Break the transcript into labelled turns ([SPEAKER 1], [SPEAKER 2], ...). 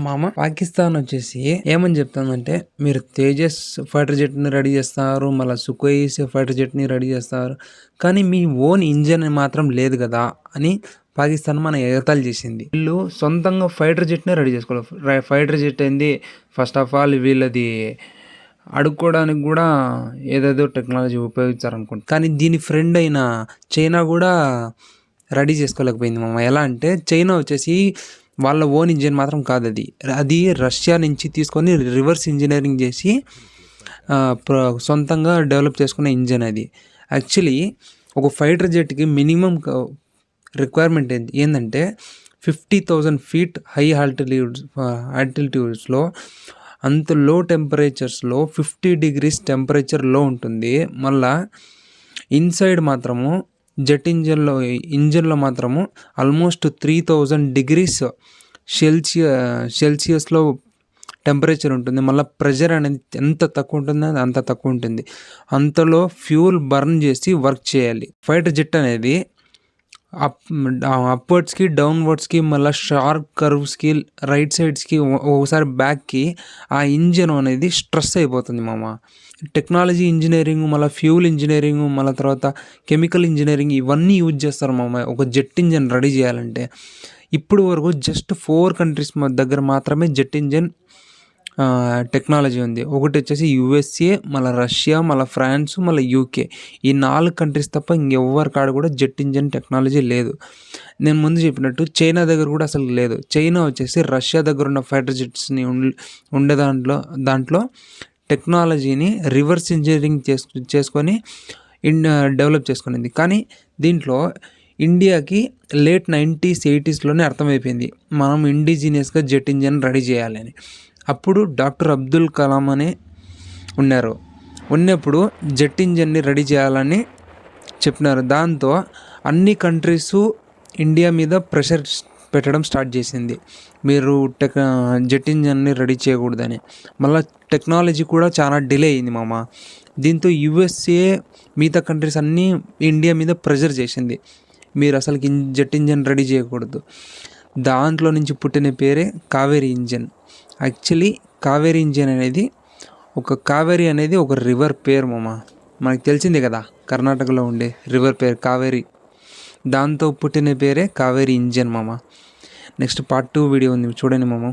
[SPEAKER 1] మామ పాకిస్తాన్ వచ్చేసి ఏమని చెప్తుందంటే మీరు తేజస్ ఫైటర్ జెట్ ని రెడీ చేస్తారు, మళ్ళీ సుఖోయి ఫైటర్ జెట్ ని రెడీ చేస్తారు, కానీ మీ ఓన్ ఇంజన్ మాత్రం లేదు కదా అని పాకిస్తాన్ మన ఎగతాళి చేసింది. వీళ్ళు సొంతంగా ఫైటర్ జెట్ ని రెడీ చేసుకోవాలి. ఫైటర్ జెట్ ఏంది, ఫస్ట్ ఆఫ్ ఆల్ వీళ్ళది అడుక్కోవడానికి కూడా ఏదేదో టెక్నాలజీ ఉపయోగించారనుకుంటా. కానీ దీని ఫ్రెండ్ అయిన చైనా కూడా రెడీ చేసుకోలేకపోయింది మామ. ఎలా అంటే చైనా వచ్చేసి వాళ్ళ ఓన్ ఇంజిన్ మాత్రం కాదు, అది రష్యా నుంచి తీసుకొని రివర్స్ ఇంజనీరింగ్ చేసి సొంతంగా డెవలప్ చేసుకున్న ఇంజిన్. అది యాక్చువల్లీ ఒక ఫైటర్ జెట్కి మినిమం రిక్వైర్మెంట్ ఏంటంటే 50,000 feet హై ఆల్టిట్యూడ్స్లో అంత లో టెంపరేచర్స్లో 50 degrees టెంపరేచర్లో ఉంటుంది. మళ్ళా ఇన్సైడ్ మాత్రము జెట్ ఇంజన్లో మాత్రము ఆల్మోస్ట్ 3000 degrees సెల్సియస్లో టెంపరేచర్ ఉంటుంది. మళ్ళీ ప్రెషర్ అనేది ఎంత తక్కువ ఉంటుందో అంత తక్కువ ఉంటుంది. అంతలో ఫ్యూల్ బర్న్ చేసి వర్క్ చేయాలి. ఫైటర్ జెట్ అనేది అప్వర్డ్స్కి డౌన్వర్డ్స్కి మళ్ళీ షార్ప్ కర్వ్స్కి రైట్ సైడ్స్కి ఒకసారి బ్యాక్కి ఆ ఇంజన్ అనేది స్ట్రెస్ అయిపోతుంది మామ. టెక్నాలజీ ఇంజనీరింగ్, మళ్ళీ ఫ్యూల్ ఇంజనీరింగ్, మళ్ళీ తర్వాత కెమికల్ ఇంజనీరింగ్ ఇవన్నీ యూజ్ చేస్తారు మామ ఒక జెట్ ఇంజన్ రెడీ చేయాలంటే. ఇప్పుడు వరకు జస్ట్ 4 countries దగ్గర మాత్రమే జెట్ ఇంజన్ టెక్నాలజీ ఉంది. ఒకటి వచ్చేసి USA, మళ్ళీ రష్యా, మళ్ళీ ఫ్రాన్స్, మళ్ళీ UK. ఈ 4 countries తప్ప ఇంకెవ్వరి కాడ కూడా జెట్ ఇంజన్ టెక్నాలజీ లేదు. నేను ముందు చెప్పినట్టు చైనా దగ్గర కూడా అసలు లేదు. చైనా వచ్చేసి రష్యా దగ్గర ఉన్న ఫైటర్ జెట్స్ని ఉండే దాంట్లో టెక్నాలజీని రివర్స్ ఇంజనీరింగ్ చేసుకొని డెవలప్ చేసుకునింది. కానీ దీంట్లో ఇండియాకి లేట్ 90s 80sలోనే అర్థమైపోయింది మనం ఇండిజినియస్గా జెట్ ఇంజన్ రెడీ చేయాలని. అప్పుడు డాక్టర్ అబ్దుల్ కలాం అని ఉన్నప్పుడు జెట్ ఇంజన్ని రెడీ చేయాలని చెప్పినారు. దాంతో అన్ని కంట్రీసు ఇండియా మీద ప్రెషర్ పెట్టడం స్టార్ట్ చేసింది, మీరు జెట్ ఇంజన్ని రెడీ చేయకూడదని. మళ్ళీ టెక్నాలజీ కూడా చాలా డిలే అయింది మామ. దీంతో USA మిగతా కంట్రీస్ అన్నీ ఇండియా మీద ప్రెషర్ చేసింది, మీరు అసలుకి జెట్ ఇంజన్ రెడీ చేయకూడదు. దాంట్లో నుంచి పుట్టిన పేరే Kaveri engine. Actually Kaveri engine అనేది కావేరీ అనేది ఒక రివర్ పేరు మామ. మనకు తెలిసిందే కదా కర్ణాటకలో ఉండే రివర్ పేరు కావేరీ, దాంతో పుట్టిన పేరే కావేరీ ఇంజన్ మామ. నెక్స్ట్ part 2 వీడియో ఉంది, చూడండి మామ.